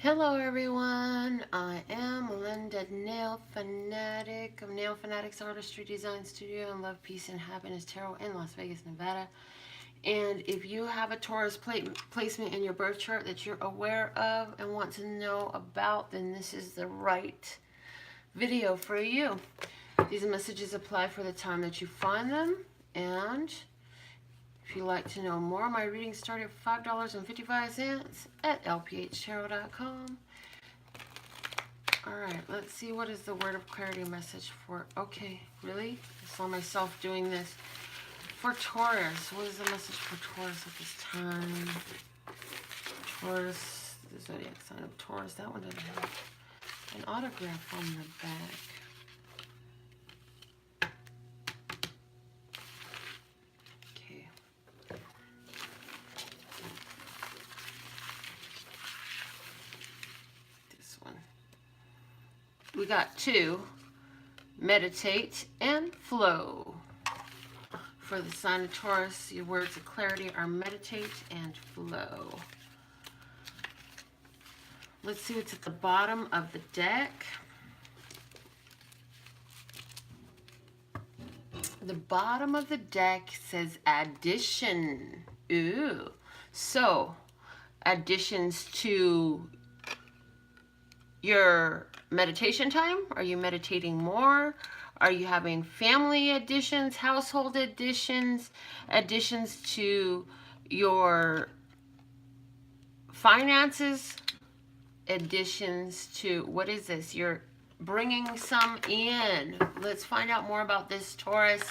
Hello everyone, I am Melinda NailFanatic of NailFanatic's Artistry Design Studio in Love, Peace, and Happiness Tarot in Las Vegas, Nevada. And if you have a Taurus placement in your birth chart that you're aware of and want to know about, then this is the right video for you. These messages apply for the time that you find them, and if you'd like to know more, my readings start at $5.55 at LPHtarot.com. Alright, let's see what is the word of clarity message for... Okay, really? I saw myself doing this. For Taurus, what is the message for Taurus at this time? Taurus, the zodiac sign of Taurus. That one doesn't have an autograph on the back. We got two, meditate and flow. For the sign of Taurus, your words of clarity are meditate and flow. Let's see what's at the bottom of the deck. The bottom of the deck says addition. Ooh. So, additions to your meditation time? Are you meditating more? Are you having family additions, household additions, additions to your finances, additions to, what is this? You're bringing some in. Let's find out more about this, Taurus.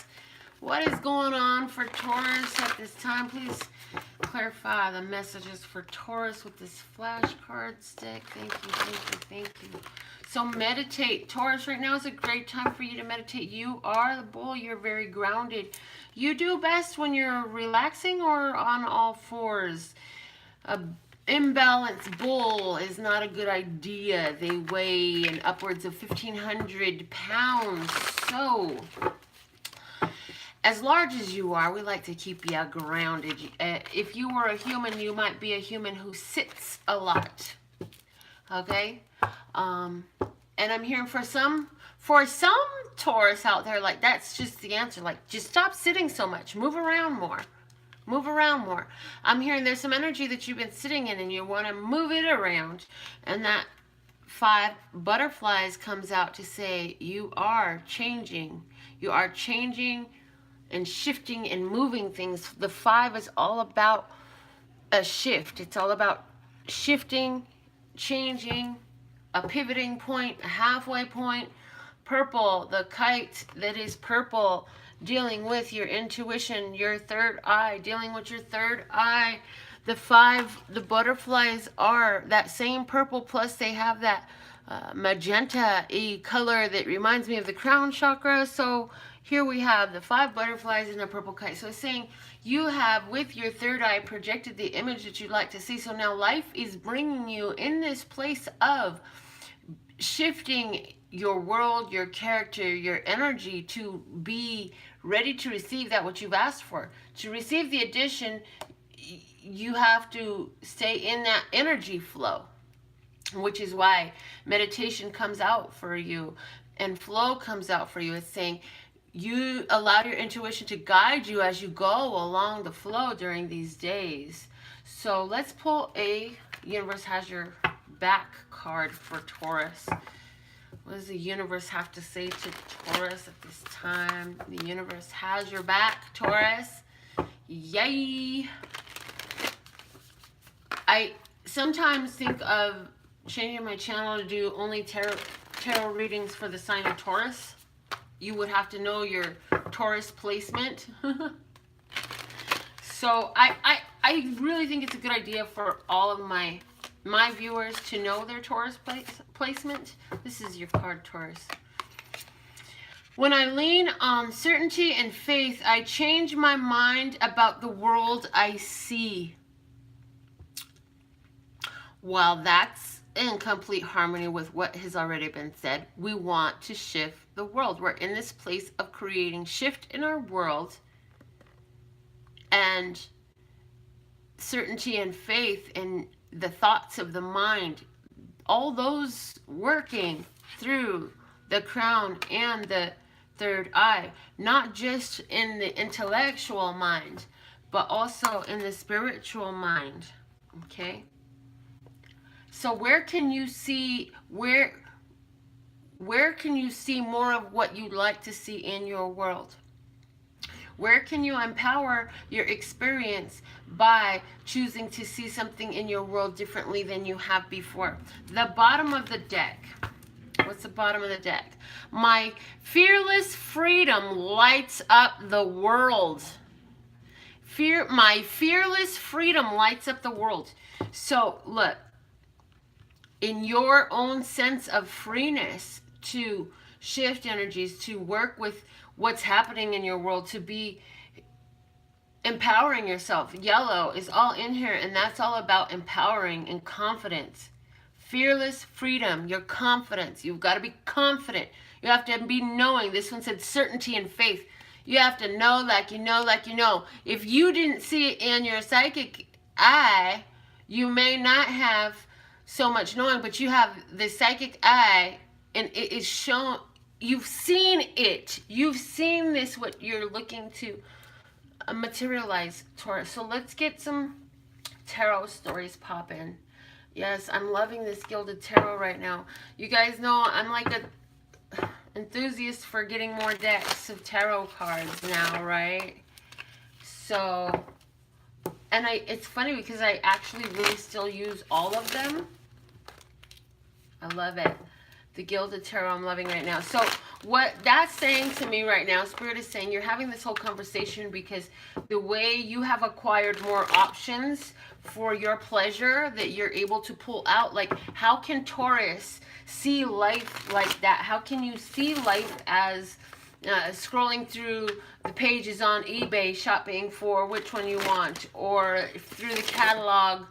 What is going on for Taurus at this time? Please clarify the messages for Taurus with this flashcards deck. Thank you, thank you, thank you. So meditate. Taurus, right now is a great time for you to meditate. You are the bull. You're very grounded. You do best when you're relaxing or on all fours. An imbalanced bull is not a good idea. They weigh in upwards of 1,500 pounds. So, as large as you are, we like to keep you grounded. If you were a human, you might be a human who sits a lot. Okay? And I'm hearing for some Taurus out there, like, that's just the answer. Like, just stop sitting so much. Move around more. Move around more. I'm hearing there's some energy that you've been sitting in and you want to move it around. And that 5 butterflies comes out to say you are changing. You are changing and shifting and moving things. The 5 is all about a shift. It's all about shifting, changing, a pivoting point, a halfway point. Purple, the kite that is purple, dealing with your intuition, your third eye, dealing with your third eye. The 5, the butterflies are that same purple, plus they have that magenta-y color that reminds me of the crown chakra. So here we have the 5 butterflies and a purple kite. So it's saying you have, with your third eye, projected the image that you'd like to see. So now life is bringing you in this place of shifting your world, your character, your energy to be ready to receive that what you've asked for. To receive the addition, you have to stay in that energy flow, which is why meditation comes out for you and flow comes out for you. It's saying you allow your intuition to guide you as you go along the flow during these days. So let's pull a universe has your back card for Taurus. What does the universe have to say to Taurus at this time? The universe has your back, Taurus. Yay! I sometimes think of changing my channel to do only tarot readings for the sign of Taurus. You would have to know your Taurus placement. So I really think it's a good idea for all of my viewers to know their Taurus placement. This is your card, Taurus. When I lean on certainty and faith, I change my mind about the world I see. While that's in complete harmony with what has already been said, we want to shift the world. We're in this place of creating shift in our world, and certainty and faith in the thoughts of the mind all those working through the crown and the third eye, not just in the intellectual mind, but also in the spiritual mind. Okay? So where can you see where can you see more of what you'd like to see in your world? Where can you empower your experience by choosing to see something in your world differently than you have before? The bottom of the deck. What's the bottom of the deck? My fearless freedom lights up the world. My fearless freedom lights up the world. So look, in your own sense of freeness to shift energies, to work with what's happening in your world, to be empowering yourself. Yellow is all in here, and that's all about empowering and confidence. Fearless freedom, your confidence. You've got to be confident. You have to be knowing. This one said certainty and faith. You have to know like you know, like you know. If you didn't see it in your psychic eye, you may not have so much knowing, but you have the psychic eye, and it is shown. You've seen it. You've seen this, what you're looking to materialize, Taurus. So let's get some tarot stories popping. Yes, I'm loving this Gilded Tarot right now. You guys know I'm like a enthusiast for getting more decks of tarot cards now, right? So, and it's funny because I actually really still use all of them. I love it. The Gilded Tarot I'm loving right now. So what that's saying to me right now, Spirit is saying you're having this whole conversation because the way you have acquired more options for your pleasure that you're able to pull out, like how can Taurus see life like that? How can you see life as scrolling through the pages on eBay shopping for which one you want, or through the catalog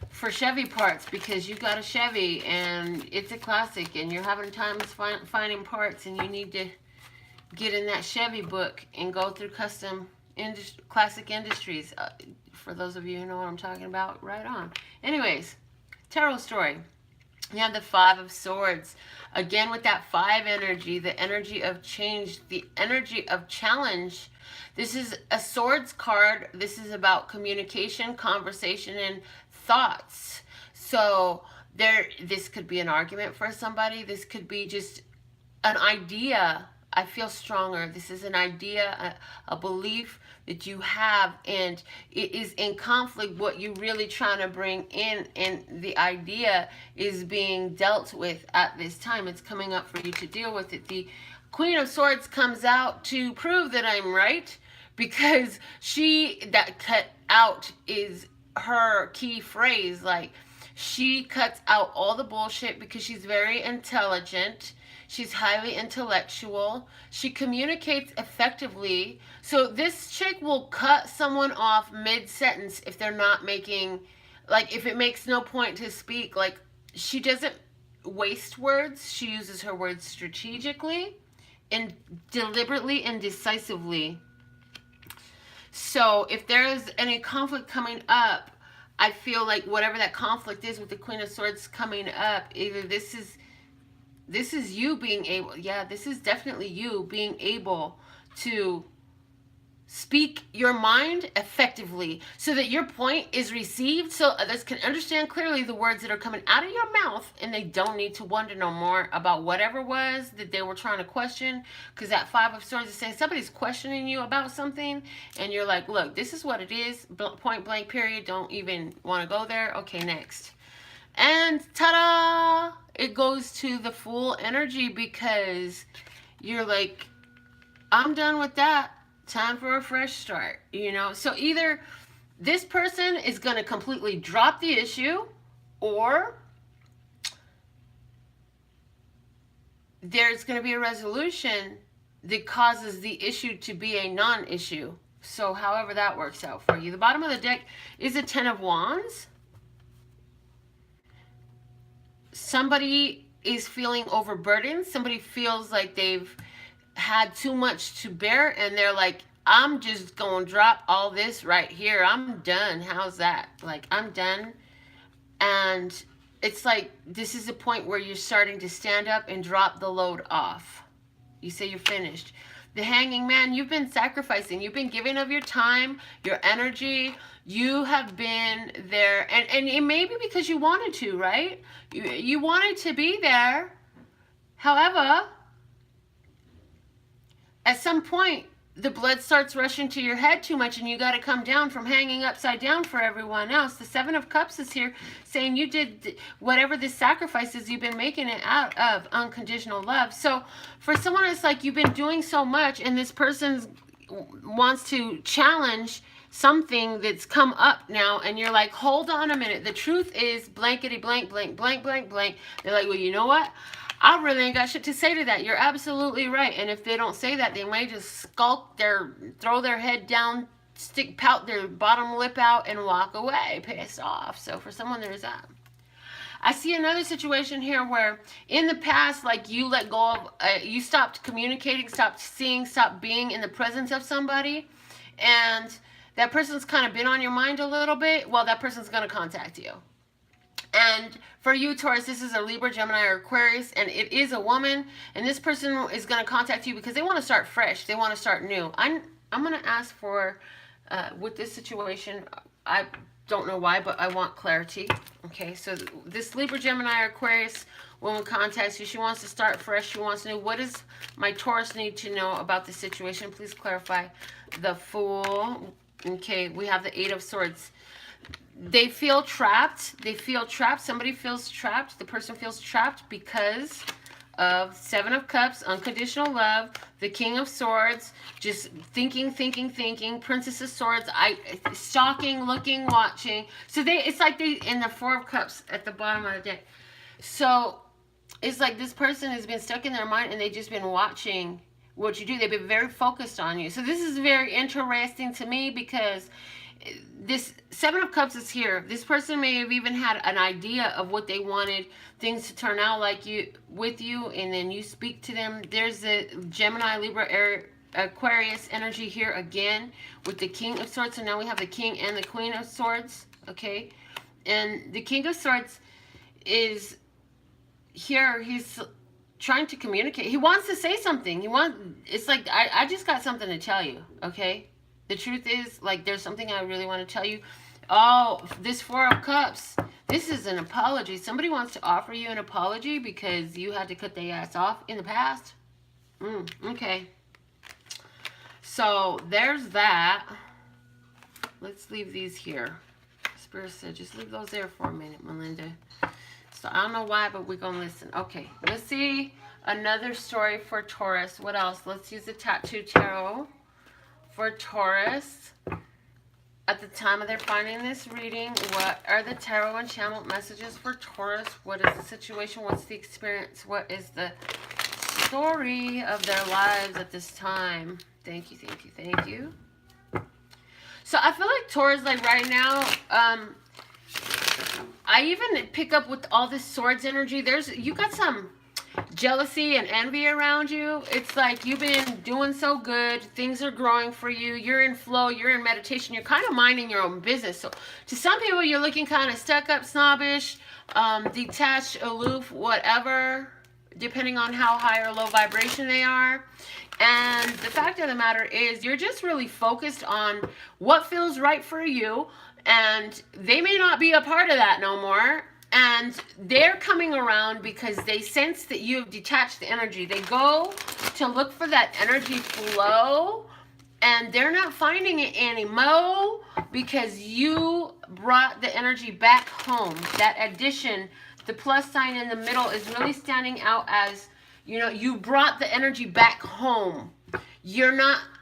for Chevy parts because you got a Chevy and it's a classic and you're having times finding parts and you need to get in that Chevy book and go through classic industries. For those of you who know what I'm talking about, right on. Anyways, tarot story. You have the Five of Swords. Again with that 5 energy, the energy of change, the energy of challenge. This is a Swords card. This is about communication, conversation, and thoughts. So this could be an argument for somebody. This could be just an idea. I feel stronger. This is an idea, a belief that you have, and it is in conflict what you're really trying to bring in, and the idea is being dealt with at this time. It's coming up for you to deal with it. The Queen of Swords comes out to prove that I'm right, because that cut out is her key phrase. Like, she cuts out all the bullshit because she's very intelligent. She's highly intellectual. She communicates effectively. So this chick will cut someone off mid-sentence if they're not making, like, if it makes no point to speak. Like, she doesn't waste words. She uses her words strategically and deliberately and decisively. So if there is any conflict coming up, I feel like whatever that conflict is with the Queen of Swords coming up, either this is you being able, this is definitely you being able to speak your mind effectively so that your point is received, so others can understand clearly the words that are coming out of your mouth, and they don't need to wonder no more about whatever was that they were trying to question. Because that Five of Swords is saying somebody's questioning you about something, and you're like, look, this is what it is, point blank, period. Don't even want to go there. Okay, next. And ta-da! It goes to the Fool energy, because you're like, I'm done with that. Time for a fresh start, you know? So either this person is going to completely drop the issue, or there's going to be a resolution that causes the issue to be a non-issue. So however that works out for you. The bottom of the deck is a Ten of Wands. Somebody is feeling overburdened. Somebody feels like they've had too much to bear, and they're like, I'm just gonna drop all this right here. I'm done. How's that? Like, I'm done. And it's like this is a point where you're starting to stand up and drop the load off. You say you're finished. The Hanging Man, you've been sacrificing. You've been giving of your time, your energy. You have been there. And it may be because you wanted to, right? You wanted to be there. However, at some point, the blood starts rushing to your head too much and you got to come down from hanging upside down for everyone else. The Seven of Cups is here saying you did whatever the sacrifices you've been making it out of unconditional love. So for someone, it's like you've been doing so much and this person wants to challenge something that's come up now and you're like, hold on a minute. The truth is blankety blank, blank, blank, blank, blank. They're like, well, you know what? I really ain't got shit to say to that. You're absolutely right. And if they don't say that, they may just skulk throw their head down, pout their bottom lip out, and walk away, pissed off. So for someone, there's that. I see another situation here where in the past, like you let go of, you stopped communicating, stopped seeing, stopped being in the presence of somebody. And that person's kind of been on your mind a little bit. Well, that person's going to contact you. And for you, Taurus, this is a Libra, Gemini, or Aquarius, and it is a woman. And this person is going to contact you because they want to start fresh. They want to start new. I'm going to ask for, with this situation, I don't know why, but I want clarity. Okay, so this Libra, Gemini, or Aquarius woman contacts you. She wants to start fresh. She wants to know, what does my Taurus need to know about the situation? Please clarify. The Fool. Okay, we have the Eight of Swords. They feel trapped. They feel trapped. Somebody feels trapped. The person feels trapped because of Seven of Cups, unconditional love, the King of Swords, just thinking, Princess of Swords, stalking, looking, watching. So it's like in the Four of Cups at the bottom of the deck. So it's like this person has been stuck in their mind and they've just been watching what you do. They've been very focused on you. So this is very interesting to me because this Seven of Cups is here. This person may have even had an idea of what they wanted things to turn out like with you, and then you speak to them. There's a Gemini, Libra, Aquarius energy here again with the King of Swords. So now we have the King and the Queen of Swords. Okay, and the King of Swords is here. He's trying to communicate. He wants to say something. It's like I just got something to tell you. Okay. The truth is, like, there's something I really want to tell you. Oh, this Four of Cups. This is an apology. Somebody wants to offer you an apology because you had to cut their ass off in the past. Okay. So, there's that. Let's leave these here. Spirit said, just leave those there for a minute, Melinda. So, I don't know why, but we're going to listen. Okay. Let's see another story for Taurus. What else? Let's use the Tattoo Tarot. For Taurus, at the time of their finding this reading, what are the tarot and channel messages for Taurus? What is the situation? What's the experience? What is the story of their lives at this time? Thank you, thank you, thank you. So I feel like Taurus, like right now, I even pick up with all this swords energy. You got some jealousy and envy around you. It's like you've been doing so good, things are growing for you, you're in flow, you're in meditation, you're kind of minding your own business. So to some people, you're looking kind of stuck up, snobbish, detached, aloof, whatever, depending on how high or low vibration they are. And the fact of the matter is, you're just really focused on what feels right for you, and they may not be a part of that no more. And they're coming around because they sense that you've detached the energy. They go to look for that energy flow, and they're not finding it anymore because you brought the energy back home. That addition, the plus sign in the middle, is really standing out as, you know, you brought the energy back home. You're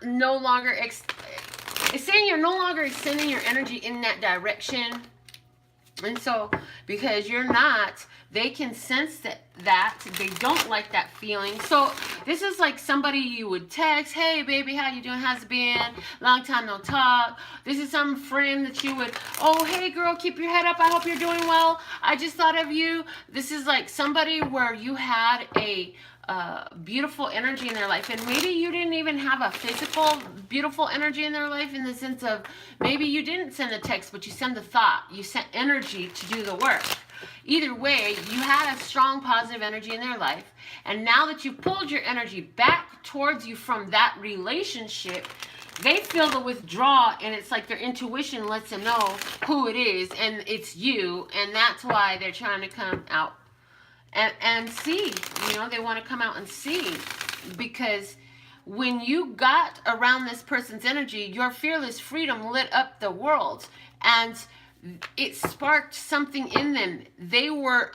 no longer, it's saying you're no longer extending your energy in that direction. And so, because you're not, they can sense that they don't like that feeling. So this is like somebody you would text, hey baby, how you doing, how's it been, long time no talk. This is some friend that you would, oh hey girl, keep your head up, I hope you're doing well, I just thought of you. This is like somebody where you had a beautiful energy in their life. And maybe you didn't even have a physical beautiful energy in their life, in the sense of maybe you didn't send a text, but you sent the thought, you sent energy to do the work. Either way, you had a strong positive energy in their life, and now that you pulled your energy back towards you from that relationship, they feel the withdrawal, and it's like their intuition lets them know who it is, and it's you, and that's why they're trying to come out and see. You know, they want to come out and see, because when you got around this person's energy, your fearless freedom lit up the world, and it sparked something in them. They were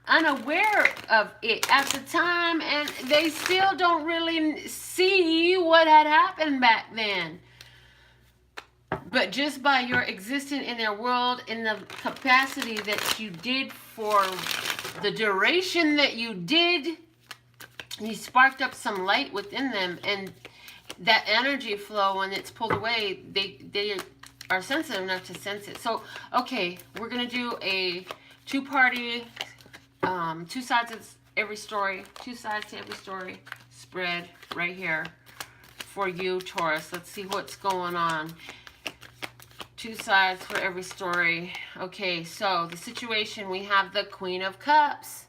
unaware of it at the time, and they still don't really see what had happened back then. But just by your existence in their world, in the capacity that you did for the duration that you did, you sparked up some light within them, and that energy flow, when it's pulled away, they are sensitive enough to sense it. So, okay, we're going to do a two-party, two sides of every story, two sides to every story spread right here for you, Taurus. Let's see what's going on. Two sides for every story. Okay, so the situation, we have the Queen of Cups.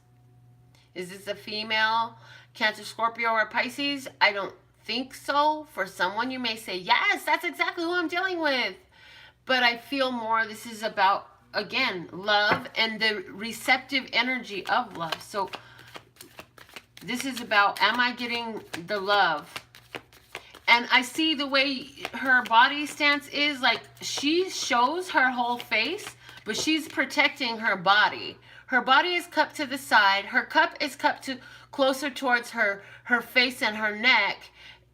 Is this a female, Cancer, Scorpio, or Pisces? I don't think so. For someone, you may say, yes, that's exactly who I'm dealing with. But I feel more this is about, again, love and the receptive energy of love. So this is about, am I getting the love? And I see the way her body stance is, like she shows her whole face, but she's protecting her body. Her body is cupped to the side. Her cup is cupped to closer towards her face and her neck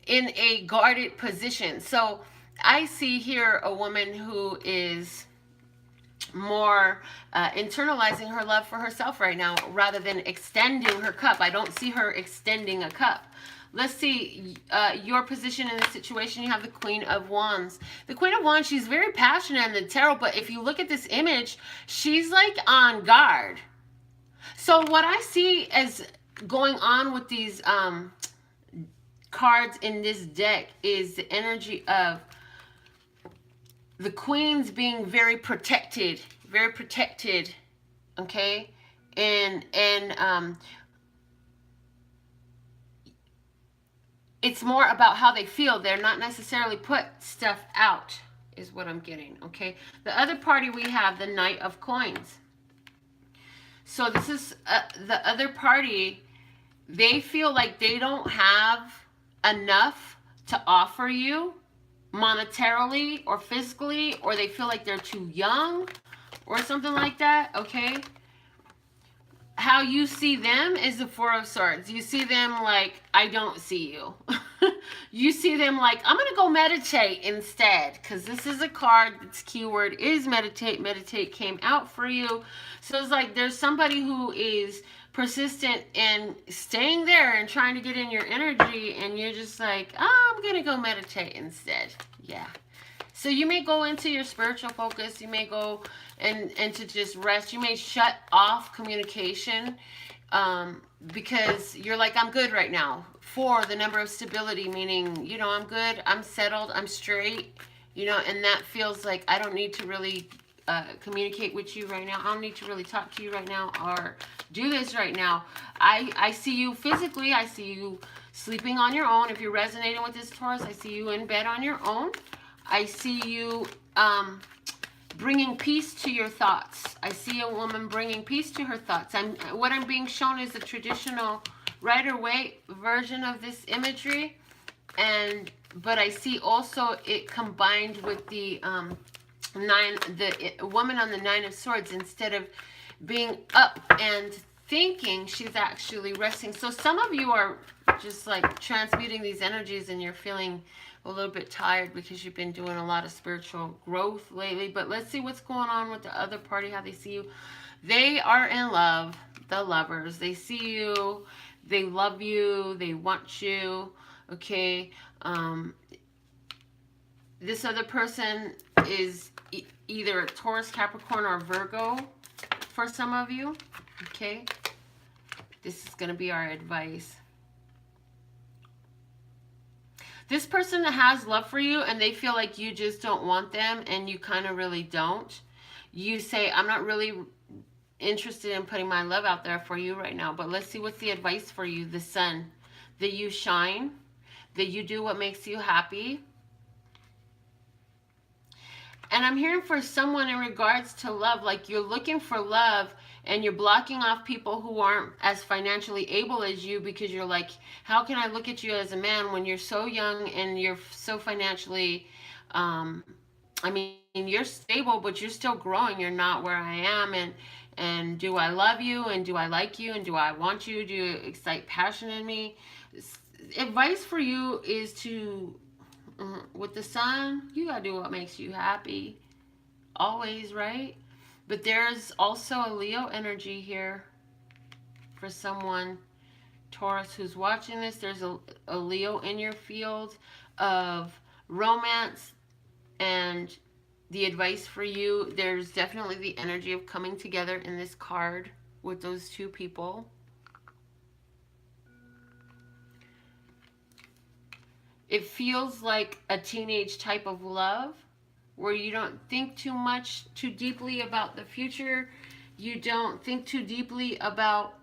in a guarded position. So I see here a woman who is more internalizing her love for herself right now, rather than extending her cup. I don't see her extending a cup. Let's see your position in the situation. You have the Queen of Wands. The Queen of Wands, she's very passionate in the tarot, but if you look at this image, she's like on guard. So what I see as going on with these cards in this deck is the energy of the queens being very protected, okay? And it's more about how they feel. They're not necessarily put stuff out, is what I'm getting, okay? The other party, we have the Knight of Coins. So this is the other party. They feel like they don't have enough to offer you monetarily or physically, or they feel like they're too young or something like that, okay? How you see them is the Four of Swords. You see them like, I don't see you. You see them like, I'm going to go meditate instead, because this is a card, its keyword is meditate. Meditate came out for you. So it's like there's somebody who is persistent in staying there and trying to get in your energy, and you're just like, oh, I'm going to go meditate instead. Yeah. So you may go into your spiritual focus. You may go and to just rest. You may shut off communication because you're like, I'm good right now. 4, the number of stability, meaning, you know, I'm good, I'm settled, I'm straight, you know, and that feels like I don't need to really communicate with you right now. I don't need to really talk to you right now or do this right now. I see you physically. I see you sleeping on your own. If you're resonating with this, Taurus, I see you in bed on your own. I see you bringing peace to your thoughts. I see a woman bringing peace to her thoughts. What I'm being shown is a traditional Rider-Waite version of this imagery, but I see also it combined with the woman on the 9 of Swords. Instead of being up and thinking, she's actually resting. So some of you are just like transmuting these energies, and you're feeling a little bit tired because you've been doing a lot of spiritual growth lately. But let's see what's going on with the other party, how they see you. They are in love, the lovers. They see you, they love you, they want you, okay? This other person is either a Taurus, Capricorn, or Virgo for some of you, okay? This is going to be our advice. This person has love for you and they feel like you just don't want them, and you kind of really don't. You say, I'm not really interested in putting my love out there for you right now, but let's see what's the advice for you. The sun, that you shine, that you do what makes you happy. And I'm hearing for someone in regards to love, like you're looking for love and you're blocking off people who aren't as financially able as you, because you're like, how can I look at you as a man when you're so young and you're so financially, I mean, you're stable, but you're still growing. You're not where I am. And do I love you? And do I like you? And do I want you? Do you excite passion in me? Advice for you is to, with the sun, you gotta do what makes you happy. Always, right? But there's also a Leo energy here for someone, Taurus, who's watching this. There's a Leo in your field of romance. And the advice for you, there's definitely the energy of coming together in this card with those two people. It feels like a teenage type of love where you don't think too deeply about the future. You don't think too deeply about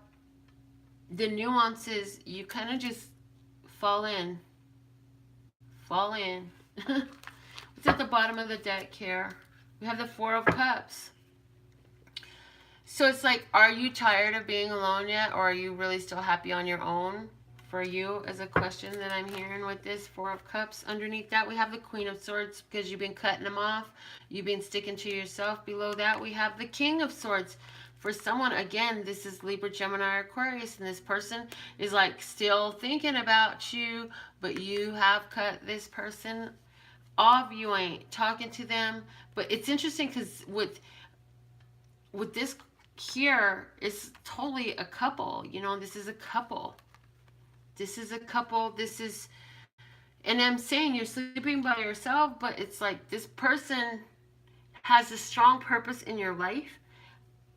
the nuances. You kind of just fall in. Fall in. What's at the bottom of the deck here? We have the Four of Cups. So it's like, are you tired of being alone yet? Or are you really still happy on your own? For you, as a question that I'm hearing with this Four of Cups. Underneath that, we have the Queen of Swords, because you've been cutting them off. You've been sticking to yourself. Below that, we have the King of Swords. For someone, again, this is Libra, Gemini, Aquarius, and this person is like still thinking about you, but you have cut this person off. You ain't talking to them. But it's interesting because with this here, it's totally a couple. You know, this is a couple. This is a couple. This is, and I'm saying you're sleeping by yourself, but it's like this person has a strong purpose in your life.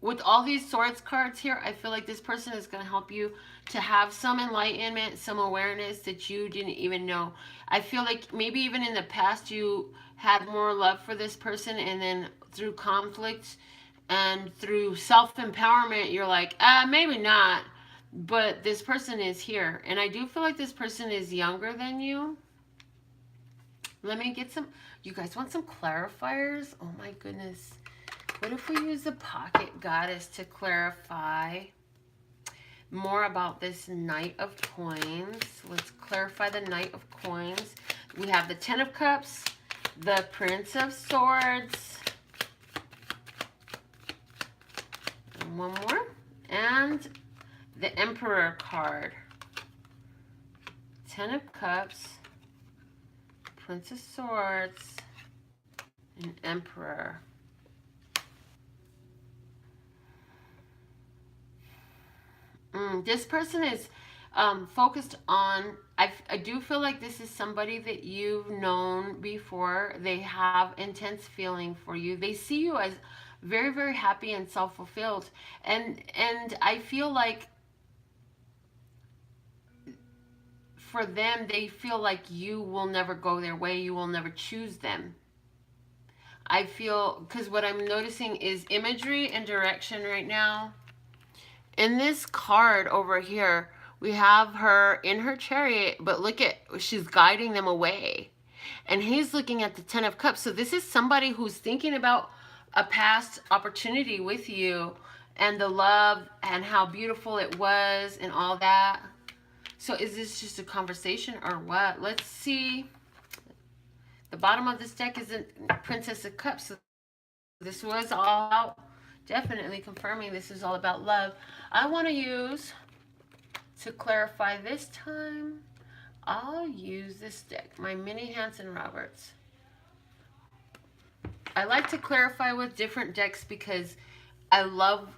With all these swords cards here, I feel like this person is going to help you to have some enlightenment, some awareness that you didn't even know. I feel like maybe even in the past you had more love for this person, and then through conflict and through self-empowerment, you're like, maybe not. But this person is here. And I do feel like this person is younger than you. Let me get some. You guys want some clarifiers? Oh my goodness. What if we use the Pocket Goddess to clarify more about this Knight of Coins? Let's clarify the Knight of Coins. We have the Ten of Cups, the Prince of Swords, and one more, and the Emperor card. Ten of Cups, Prince of Swords, and Emperor. This person is focused on, I do feel like this is somebody that you've known before. They have intense feeling for you. They see you as very, very happy and self-fulfilled. And I feel like for them, they feel like you will never go their way. You will never choose them. I feel, because what I'm noticing is imagery and direction right now. In this card over here, we have her in her chariot, but look at, she's guiding them away. And he's looking at the Ten of Cups. So this is somebody who's thinking about a past opportunity with you and the love and how beautiful it was and all that. So is this just a conversation or what? Let's see. The bottom of this deck is a Princess of Cups. So this was all about, definitely confirming this is all about love. I want to use, to clarify this time, I'll use this deck, my mini Hanson Roberts. I like to clarify with different decks because I love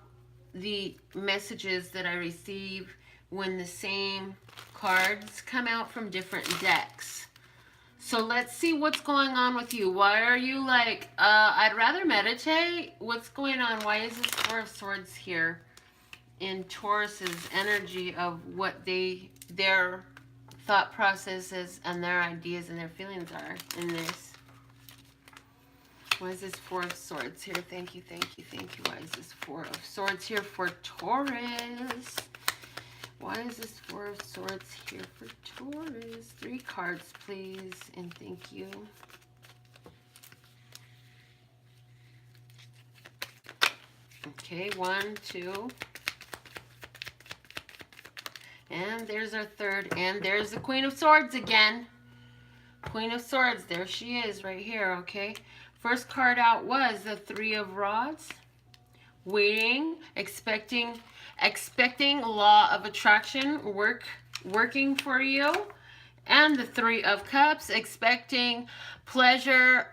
the messages that I receive when the same cards come out from different decks. So let's see what's going on with you. Why are you like, I'd rather meditate? What's going on? Why is this Four of Swords here in Taurus's energy of what their thought processes and their ideas and their feelings are in this. Why is this Four of Swords here? Thank you, thank you, thank you. Why is this Four of Swords here for Taurus? Why is this Four of Swords here for Taurus? 3 cards, please, and thank you. Okay, 1, 2. And there's our third. And there's the Queen of Swords again. Queen of Swords, there she is right here, okay? First card out was the Three of Rods. Waiting, expecting law of attraction working for you. And the Three of Cups, expecting pleasure,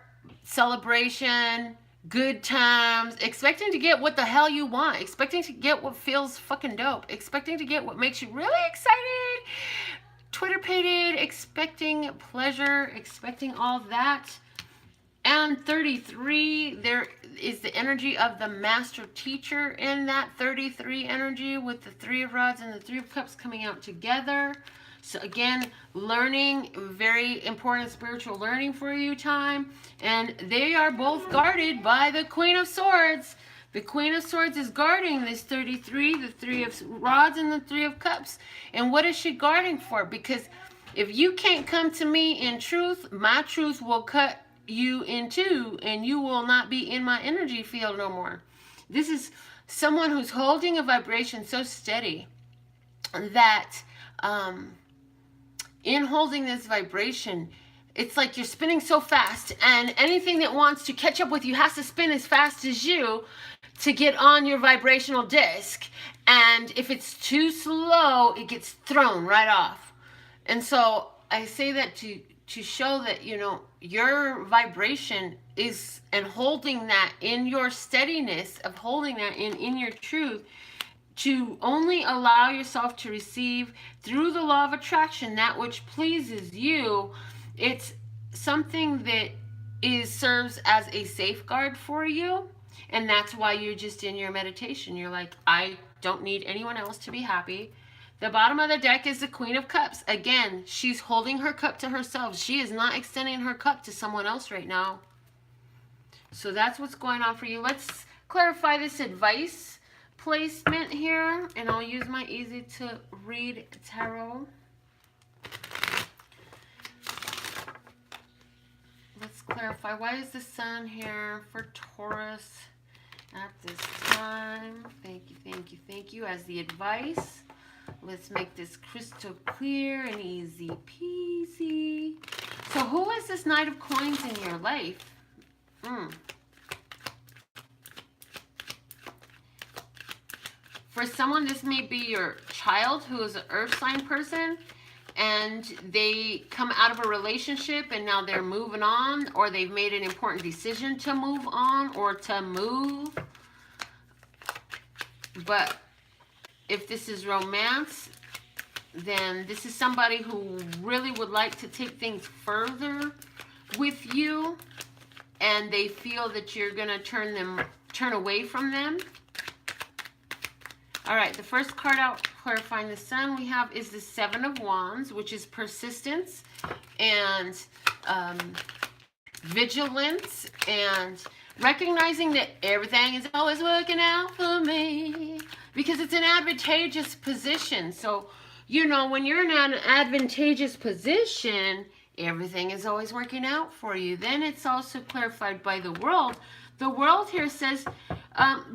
celebration, good times, expecting to get what the hell you want, expecting to get what feels fucking dope, expecting to get what makes you really excited, Twitter-pated, expecting pleasure, expecting all that. And 33, there is the energy of the master teacher in that 33 energy with the Three of Rods and the Three of Cups coming out together. So again, learning, very important spiritual learning for you time. And they are both guarded by the Queen of Swords. The Queen of Swords is guarding this 33, the Three of Rods and the Three of Cups. And what is she guarding for? Because if you can't come to me in truth, my truth will cut you in two and you will not be in my energy field no more. This is someone who's holding a vibration so steady that in holding this vibration, it's like you're spinning so fast, and anything that wants to catch up with you has to spin as fast as you to get on your vibrational disc. And if it's too slow, it gets thrown right off. And so I say that to show that, you know, your vibration is, and holding that in your steadiness of holding that in your truth, to only allow yourself to receive through the law of attraction that which pleases you. It's something that serves as a safeguard for you. And that's why you're just in your meditation. You're like, I don't need anyone else to be happy. The bottom of the deck is the Queen of Cups. Again, she's holding her cup to herself. She is not extending her cup to someone else right now. So that's what's going on for you. Let's clarify this advice placement here, and I'll use my easy to read tarot. Let's clarify, why is the Sun here for Taurus at this time? Thank you, thank you, thank you. As the advice, let's make this crystal clear and easy peasy. So who is this Knight of Coins in your life? For someone, this may be your child who is an earth sign person, and they come out of a relationship and now they're moving on, or they've made an important decision to move on or to move. But if this is romance, then this is somebody who really would like to take things further with you, and they feel that you're going to turn away from them. All right, the first card out clarifying the Sun we have is the Seven of Wands, which is persistence and vigilance and recognizing that everything is always working out for me, because it's an advantageous position. So, you know, when you're in an advantageous position, everything is always working out for you. Then it's also clarified by the world. The world here says,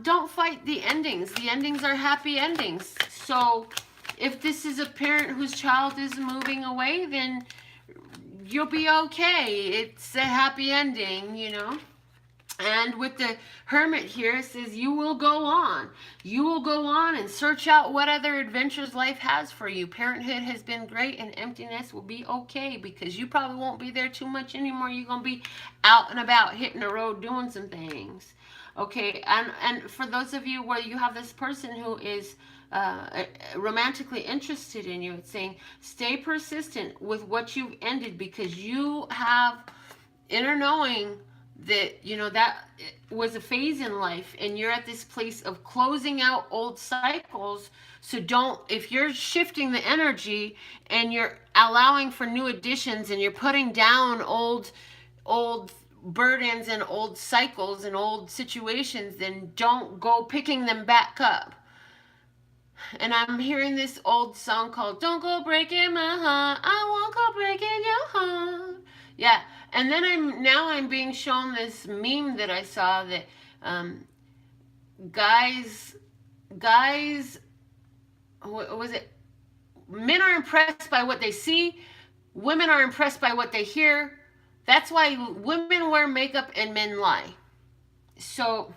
don't fight the endings. The endings are happy endings. So if this is a parent whose child is moving away, then you'll be okay. It's a happy ending, you know. And with the Hermit here, it says you will go on. You will go on and search out what other adventures life has for you. Parenthood has been great, and emptiness will be okay, because you probably won't be there too much anymore. You're going to be out and about, hitting the road, doing some things. Okay, and for those of you where you have this person who is romantically interested in you, it's saying stay persistent with what you've ended, because you have inner knowing that, you know, that was a phase in life, and you're at this place of closing out old cycles. So don't, if you're shifting the energy and you're allowing for new additions and you're putting down old burdens and old cycles and old situations, then don't go picking them back up. And I'm hearing this old song called "Don't Go Breaking My Heart, I Won't Go Breaking Your Heart." Yeah, and then I'm being shown this meme that I saw that guys, what was it? Men are impressed by what they see, women are impressed by what they hear. That's why women wear makeup and men lie. So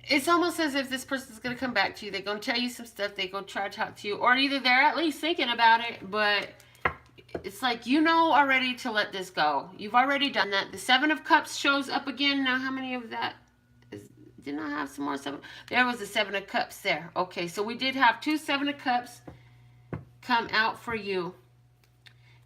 it's almost as if this person's going to come back to you. They're going to tell you some stuff. They're going to try to talk to you. Or either they're at least thinking about it, but it's like, you know already to let this go. You've already done that. The Seven of Cups shows up again. Now, how many of that is... Didn't I have some more seven? There was the Seven of Cups there. Okay, so we did have two Seven of Cups come out for you.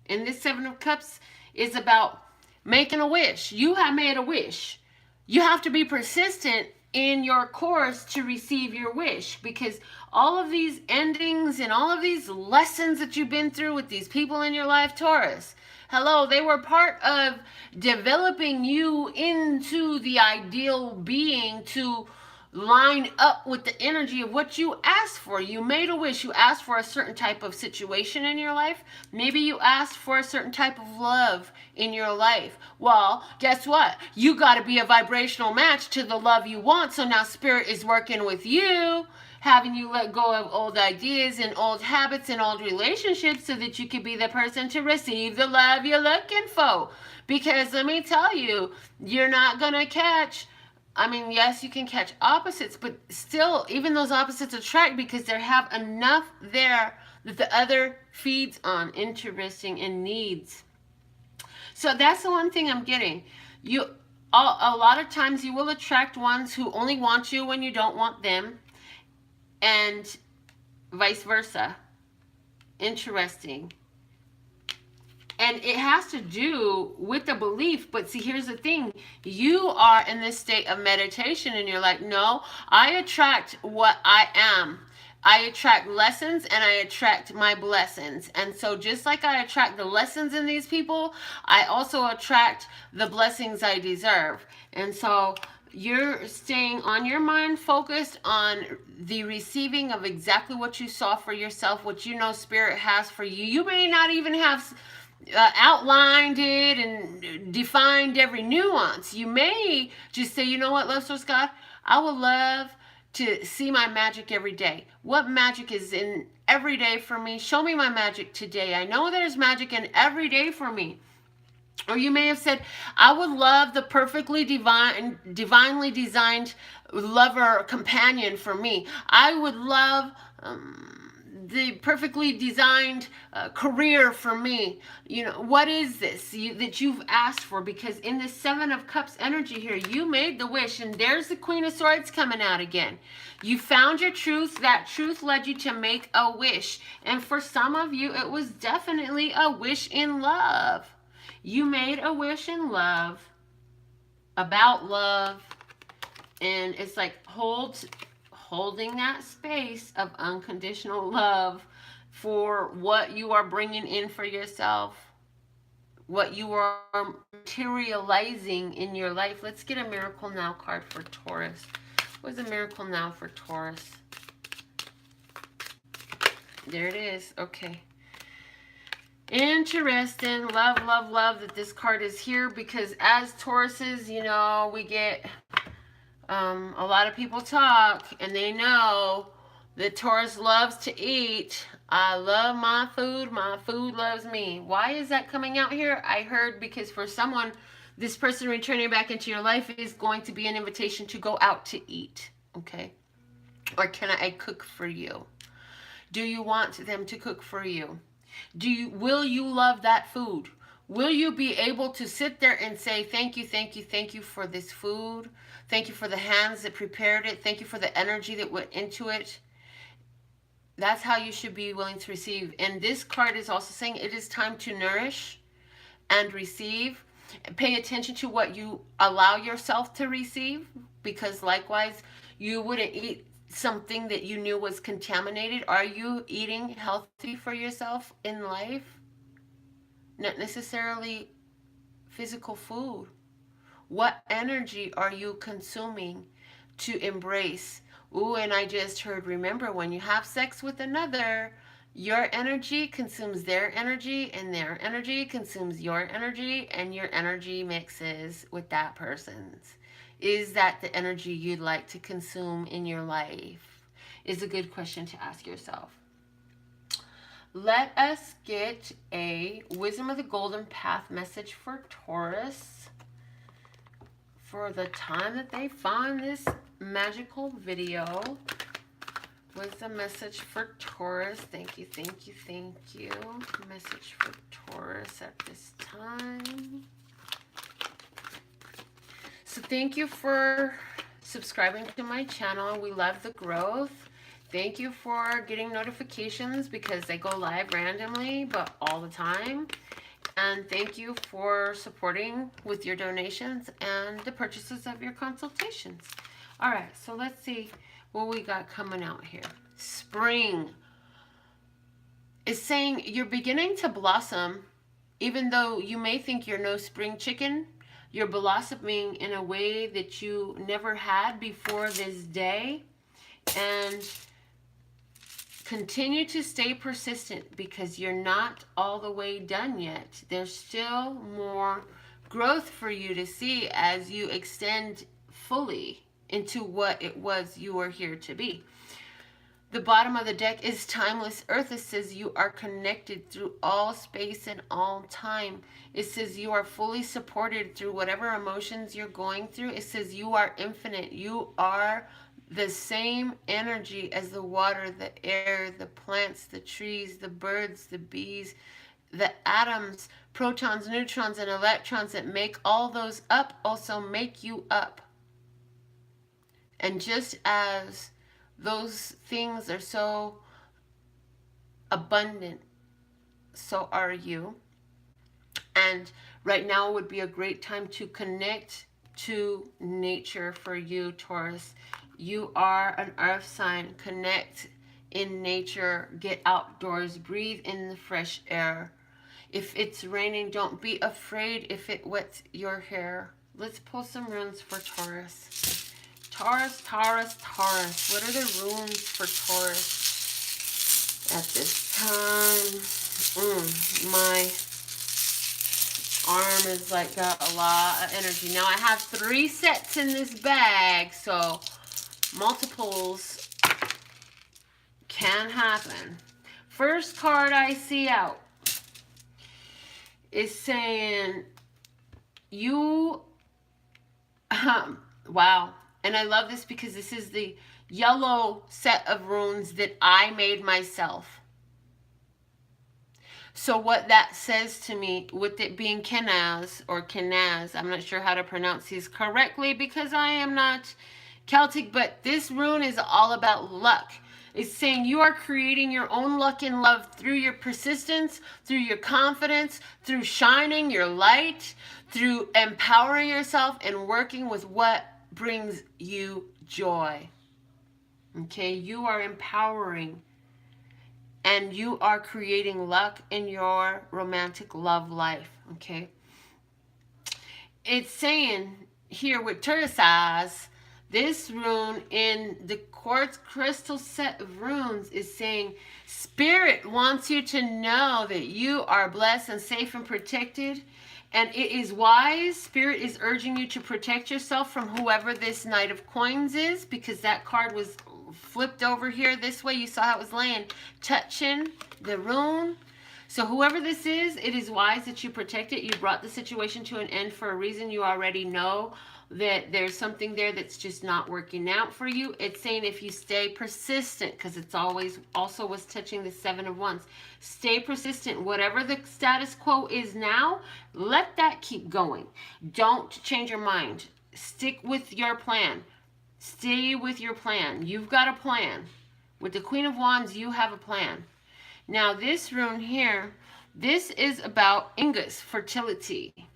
And this Seven of Cups is about making a wish. You have made a wish. You have to be persistent in your course to receive your wish, because all of these endings and all of these lessons that you've been through with these people in your life, Taurus, hello, they were part of developing you into the ideal being to line up with the energy of what you asked for. You made a wish. You asked for a certain type of situation in your life. Maybe you asked for a certain type of love in your life. Well, guess what? You got to be a vibrational match to the love you want. So now Spirit is working with you, having you let go of old ideas and old habits and old relationships so that you can be the person to receive the love you're looking for. Because let me tell you, you're not going to catch... I mean, yes, you can catch opposites, but still, even those opposites attract because they have enough there that the other feeds on, interesting, and needs. So that's the one thing I'm getting. A lot of times you will attract ones who only want you when you don't want them, and vice versa. Interesting. And it has to do with the belief. But see, here's the thing. You are in this state of meditation and you're like, no, I attract what I am. I attract lessons and I attract my blessings. And so just like I attract the lessons in these people, I also attract the blessings I deserve. And so you're staying on your mind, focused on the receiving of exactly what you saw for yourself, what you know Spirit has for you. You may not even have outlined it and defined every nuance. You may just say, you know what, Love Source God, I would love to see my magic every day. What magic is in every day for me? Show me my magic today. I know there's magic in every day for me. Or you may have said, I would love the perfectly divinely designed lover companion for me. I would love the perfectly designed career for me. You know, what is this that you've asked for? Because in the Seven of Cups energy here, you made the wish, and there's the Queen of Swords coming out again. You found your truth. That truth led you to make a wish. And for some of you, it was definitely a wish in love. You made a wish in love, about love, and it's like holding that space of unconditional love for what you are bringing in for yourself, what you are materializing in your life. Let's get a Miracle Now card for Taurus. What's a Miracle Now for Taurus? There it is. Okay. Interesting. Love, love, love that this card is here, because as Tauruses, you know, we get a lot of people talk and they know that Taurus loves to eat. I love my food loves me. Why is that coming out here? I heard because for someone, this person returning back into your life is going to be an invitation to go out to eat. Okay. Or can I cook for you? Do you want them to cook for you? Will you love that food? Will you be able to sit there and say, thank you, thank you, thank you for this food. Thank you for the hands that prepared it. Thank you for the energy that went into it. That's how you should be willing to receive. And this card is also saying it is time to nourish and receive. Pay attention to what you allow yourself to receive, because likewise, you wouldn't eat something that you knew was contaminated. Are you eating healthy for yourself in life? Not necessarily physical food. What energy are you consuming to embrace? Ooh, and I just heard, remember, when you have sex with another, your energy consumes their energy, and their energy consumes your energy, and your energy mixes with that person's. Is that the energy you'd like to consume in your life? Is a good question to ask yourself. Let us get a Wisdom of the Golden Path message for Taurus for the time that they find this magical video. What's the message for Taurus? Thank you, thank you, thank you. Message for Taurus at this time. So thank you for subscribing to my channel. We love the growth. Thank you for getting notifications, because they go live randomly, but all the time. And thank you for supporting with your donations and the purchases of your consultations. All right, so let's see what we got coming out here. Spring is saying you're beginning to blossom, even though you may think you're no spring chicken. You're blossoming in a way that you never had before this day. And continue to stay persistent, because you're not all the way done yet. There's still more growth for you to see as you extend fully into what it was you were here to be. The bottom of the deck is timeless earth. It says you are connected through all space and all time. It says you are fully supported through whatever emotions you're going through. It says you are infinite. You are the same energy as the water, the air, the plants, the trees, the birds, the bees, the atoms, protons, neutrons, and electrons that make all those up also make you up. And just as those things are so abundant, so are you. And right now would be a great time to connect to nature for you, Taurus. You are an earth sign. Connect in nature. Get outdoors. Breathe in the fresh air. If it's raining, don't be afraid if it wets your hair. Let's pull some runes for Taurus. Taurus, Taurus, Taurus. What are the runes for Taurus at this time? My arm is like got a lot of energy. Now I have 3 sets in this bag, so multiples can happen. First card I see out is saying you, wow. And I love this because this is the yellow set of runes that I made myself. So what that says to me, with it being Kenaz or Kenaz, I'm not sure how to pronounce these correctly because I am not Celtic, but this rune is all about luck. It's saying you are creating your own luck and love through your persistence, through your confidence, through shining your light, through empowering yourself and working with what brings you joy. Okay, you are empowering and you are creating luck in your romantic love life. Okay, it's saying here with turquoise, this rune in the quartz crystal set of runes is saying Spirit wants you to know that you are blessed and safe and protected. And it is wise. Spirit is urging you to protect yourself from whoever this Knight of Coins is, because that card was flipped over here this way. You saw how it was laying, touching the rune. So whoever this is, it is wise that you protect it. You brought the situation to an end for a reason. You already know that there's something there that's just not working out for you. It's saying if you stay persistent, because it's always also was touching the 7 of Wands. Stay persistent. Whatever the status quo is now, let that keep going. Don't change your mind. Stick with your plan. Stay with your plan. You've got a plan. With the Queen of Wands, you have a plan. Now, this rune here, this is about Ingus, fertility.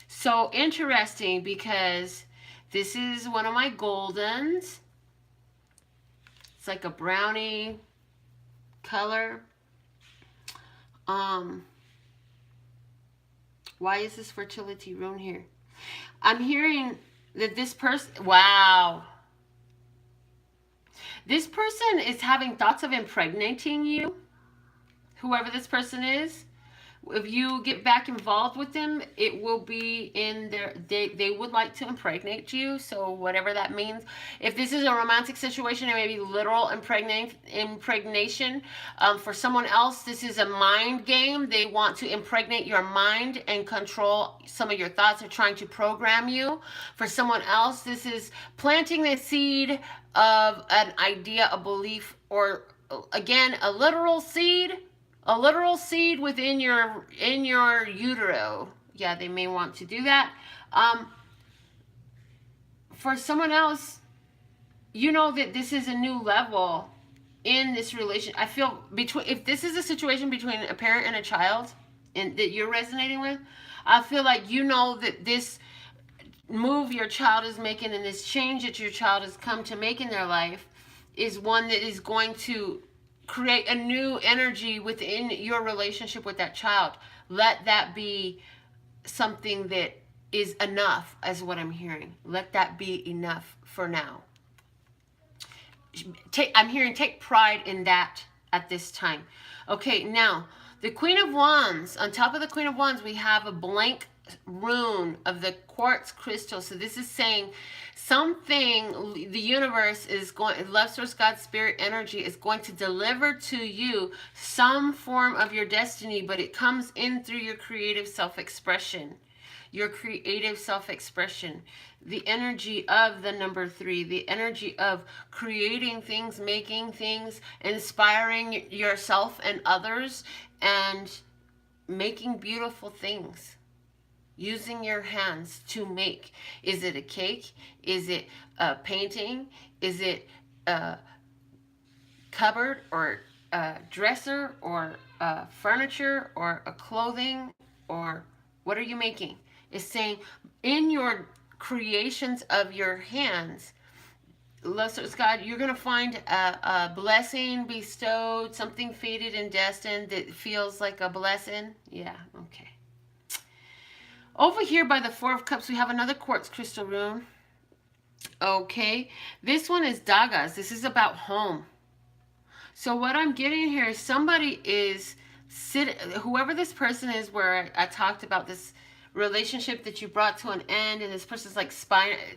So interesting, because this is one of my goldens. It's like a brownie color. Why is this fertility rune here? I'm hearing that this person, wow. This person is having thoughts of impregnating you, whoever this person is. If you get back involved with them, it will be in their, they would like to impregnate you. So whatever that means. If this is a romantic situation, it may be literal impregnation. For someone else, this is a mind game. They want to impregnate your mind and control some of your thoughts. They're trying to program you. For someone else, this is planting the seed of an idea, a belief, or again, a literal seed within your utero. Yeah, they may want to do that. For someone else, you know that this is a new level in this relation. I feel between, if this is a situation between a parent and a child and that you're resonating with, I feel like you know that this move your child is making and this change that your child has come to make in their life is one that is going to create a new energy within your relationship with that child. Let that be something that is enough, as what I'm hearing. Let that be enough for now. I'm hearing take pride in that at this time. Okay, now, the Queen of Wands. On top of the Queen of Wands, we have a blank rune of the quartz crystal. So this is saying something, the universe is going, love source, God, spirit, energy is going to deliver to you some form of your destiny, but it comes in through your creative self-expression. Your creative self-expression, the energy of the number 3, the energy of creating things, making things, inspiring yourself and others, and making beautiful things. Using your hands to make. Is it a cake? Is it a painting? Is it a cupboard or a dresser or a furniture or a clothing? Or what are you making? It's saying in your creations of your hands, Lustrous God, you're going to find a blessing bestowed, something fated and destined that feels like a blessing. Yeah, okay. Over here by the Four of Cups, we have another quartz crystal rune. Okay, this one is Dagas. This is about home. So what I'm getting here is somebody is whoever this person is, where I talked about this relationship that you brought to an end, and this person's like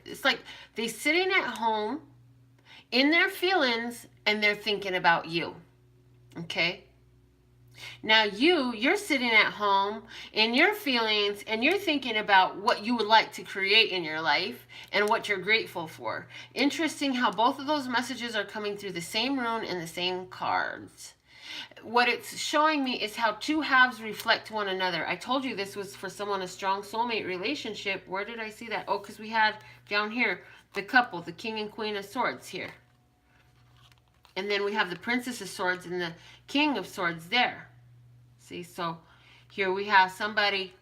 it's like they're sitting at home in their feelings and they're thinking about you. Okay? Now you're sitting at home in your feelings and you're thinking about what you would like to create in your life and what you're grateful for. Interesting how both of those messages are coming through the same rune and the same cards. What it's showing me is how two halves reflect one another. I told you this was for someone, a strong soulmate relationship. Where did I see that? Oh, because we had down here the couple, the King and Queen of Swords here. And then we have the Princess of Swords and the King of Swords there. See, so here we have somebody.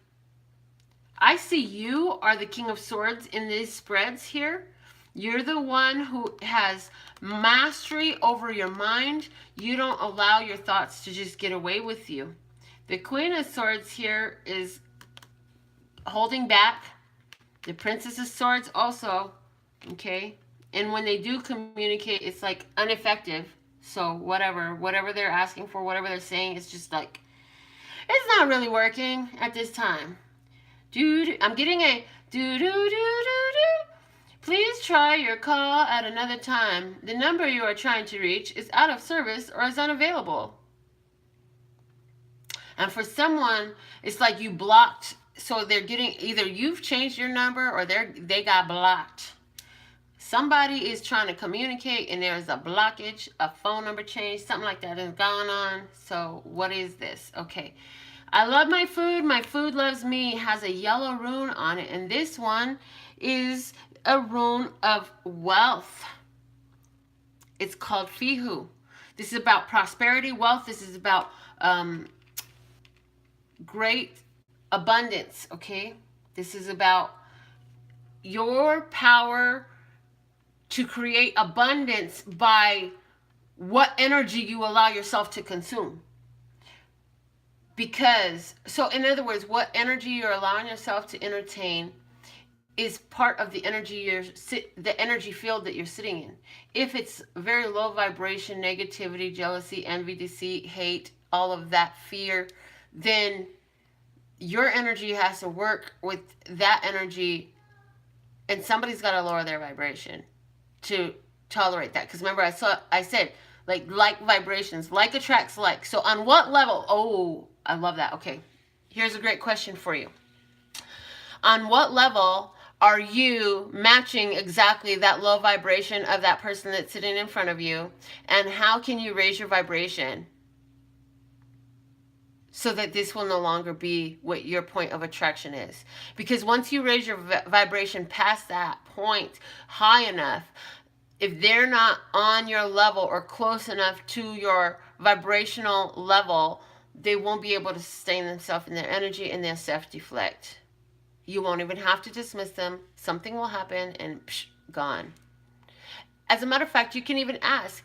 I see you are the King of Swords in these spreads here. You're the one who has mastery over your mind. You don't allow your thoughts to just get away with you. The Queen of Swords here is holding back. The Princess of Swords also, okay? And when they do communicate, it's like ineffective. So whatever they're asking for, whatever they're saying, it's just like, it's not really working at this time. I'm getting a do-do-do-do-do. Please try your call at another time. The number you are trying to reach is out of service or is unavailable. And for someone, it's like you blocked. So they're getting, either you've changed your number or they got blocked. Somebody is trying to communicate and there's a blockage, a phone number change, something like that is going on. So what is this? Okay. I love my food loves me, has a yellow rune on it. And this one is a rune of wealth. It's called Fihu. This is about prosperity, wealth. This is about great abundance, okay? This is about your power to create abundance by what energy you allow yourself to consume. Because, so in other words, what energy you're allowing yourself to entertain is part of the energy field that you're sitting in. If it's very low vibration, negativity, jealousy, envy, deceit, hate, all of that, fear, then your energy has to work with that energy, and somebody's got to lower their vibration to tolerate that. Because remember, I said like vibrations, like attracts like. So on what level? Oh, I love that. Okay, here's a great question for you. On what level are you matching exactly that low vibration of that person that's sitting in front of you? And how can you raise your vibration so that this will no longer be what your point of attraction is? Because once you raise your vibration past that point high enough, if they're not on your level or close enough to your vibrational level, they won't be able to sustain themselves in their energy, and they'll self-deflect. You won't even have to dismiss them. Something will happen and psh, gone. As a matter of fact, you can even ask,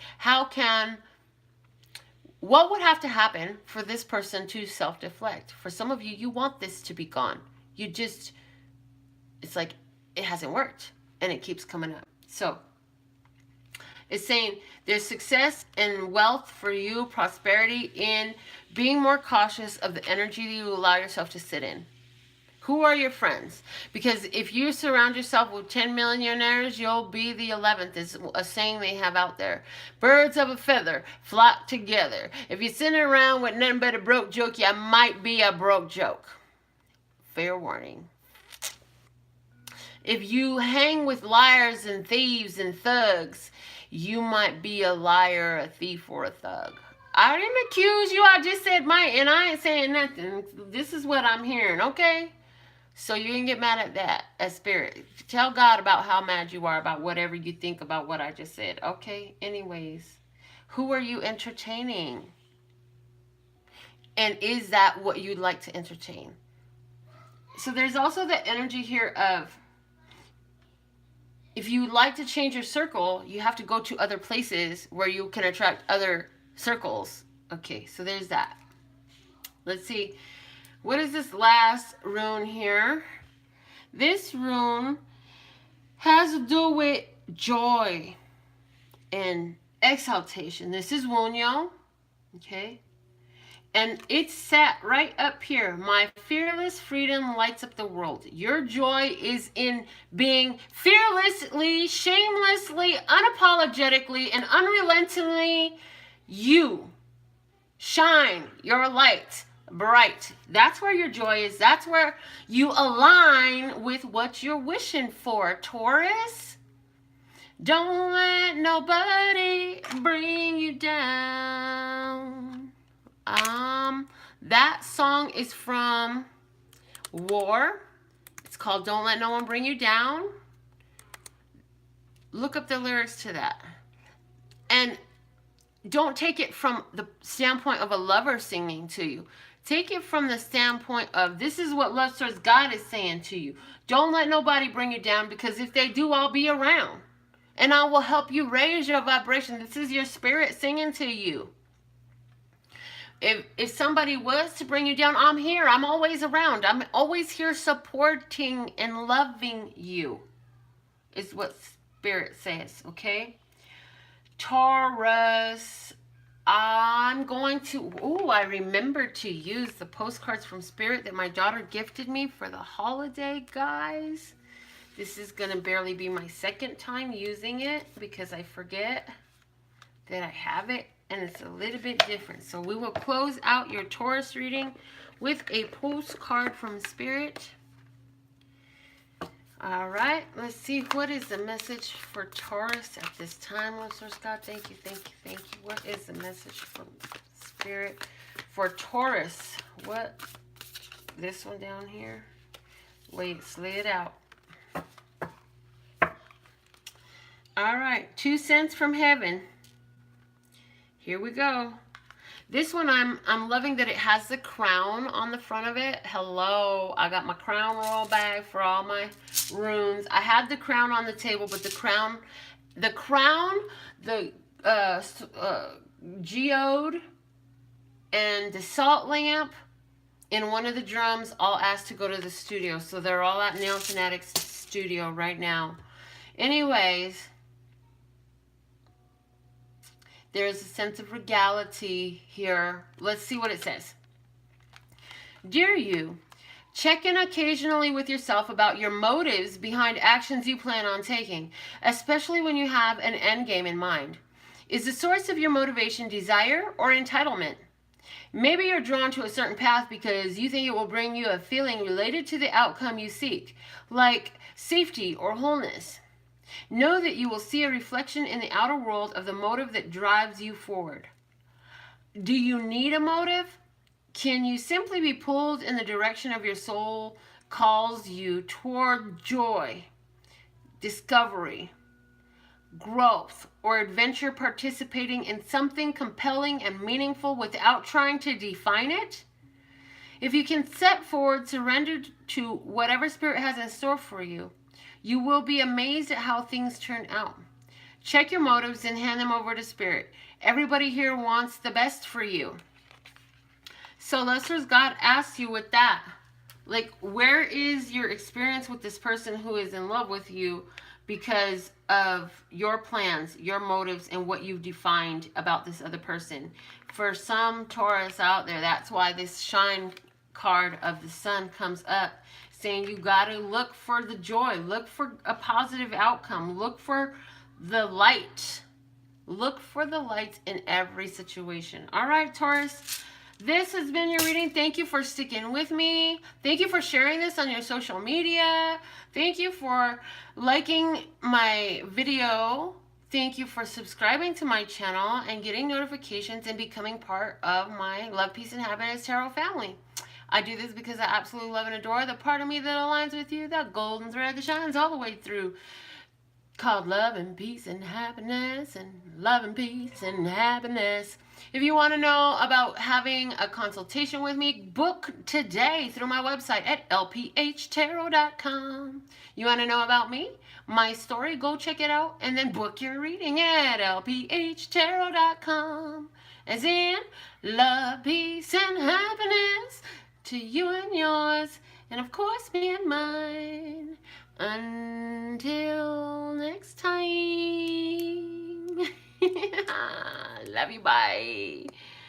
what would have to happen for this person to self-deflect? For some of you, you want this to be gone. It's like it hasn't worked and it keeps coming up. So it's saying there's success and wealth for you, prosperity in being more cautious of the energy that you allow yourself to sit in. Who are your friends? Because if you surround yourself with 10 millionaires, you'll be the 11th, is a saying they have out there. Birds of a feather flock together. If you're sitting around with nothing but a broke joke, you might be a broke joke. Fair warning. If you hang with liars and thieves and thugs, you might be a liar, a thief, or a thug. I didn't accuse you. I just said and I ain't saying nothing. This is what I'm hearing, okay? So you can get mad at that, as spirit. Tell God about how mad you are about whatever you think about what I just said. Okay? Anyways, who are you entertaining? And is that what you'd like to entertain? So there's also the energy here of, if you would like to change your circle, you have to go to other places where you can attract other circles. Okay, so there's that. Let's see. What is this last rune here? This rune has to do with joy and exaltation. This is Wunyo, okay? And it's sat right up here. My fearless freedom lights up the world. Your joy is in being fearlessly, shamelessly, unapologetically, and unrelentingly you. Shine your light bright. That's where your joy is. That's where you align with what you're wishing for, Taurus. Don't let nobody bring you down. That song is from War. It's called Don't Let No One Bring You Down. Look up the lyrics to that. And don't take it from the standpoint of a lover singing to you. Take it from the standpoint of, this is what Love Source God is saying to you. Don't let nobody bring you down, because if they do, I'll be around. And I will help you raise your vibration. This is your spirit singing to you. If somebody was to bring you down, I'm here. I'm always around. I'm always here supporting and loving you, is what Spirit says, okay? Taurus, I'm going to, I remembered to use the postcards from Spirit that my daughter gifted me for the holiday, guys. This is going to barely be my second time using it, because I forget that I have it, and it's a little bit different. So we will close out your Taurus reading with a postcard from Spirit. All right, let's see, what is the message for Taurus at this time, Lord Source God? Thank you, thank you, thank you. What is the message from Spirit for Taurus? What? This one down here? Wait, lay it out. All right, 2 cents from heaven. Here we go. This one, I'm loving that it has the crown on the front of it. Hello, I got my crown roll bag for all my runes. I had the crown on the table, but the crown, the geode, and the salt lamp in one of the drums all asked to go to the studio. So they're all at NailFanatic's studio right now. Anyways, there's a sense of regality here. Let's see what it says. Dear you, check in occasionally with yourself about your motives behind actions you plan on taking, especially when you have an end game in mind. Is the source of your motivation desire or entitlement? Maybe you're drawn to a certain path because you think it will bring you a feeling related to the outcome you seek, like safety or wholeness. Know that you will see a reflection in the outer world of the motive that drives you forward. Do you need a motive? Can you simply be pulled in the direction of your soul calls you toward joy, discovery, growth, or adventure, participating in something compelling and meaningful without trying to define it? If you can set forward, surrender to whatever Spirit has in store for you, you will be amazed at how things turn out. Check your motives and hand them over to Spirit. Everybody here wants the best for you. So Lester's God asks you with that, like, where is your experience with this person who is in love with you because of your plans, your motives, and what you've defined about this other person? For some Taurus out there, that's why this shine card of the sun comes up, saying you got to look for the joy, look for a positive outcome, look for the light. Look for the light in every situation. All right, Taurus, this has been your reading. Thank you for sticking with me. Thank you for sharing this on your social media. Thank you for liking my video. Thank you for subscribing to my channel and getting notifications and becoming part of my Love, Peace, and Happiness Tarot family. I do this because I absolutely love and adore the part of me that aligns with you, that golden thread that shines all the way through, called Love and Peace and Happiness, and Love and Peace and Happiness. If you want to know about having a consultation with me, book today through my website at LPHtarot.com. You want to know about me, my story, go check it out, and then book your reading at LPHtarot.com. As in, love, peace, and happiness to you and yours, and of course me and mine. Until next time. Love you, bye.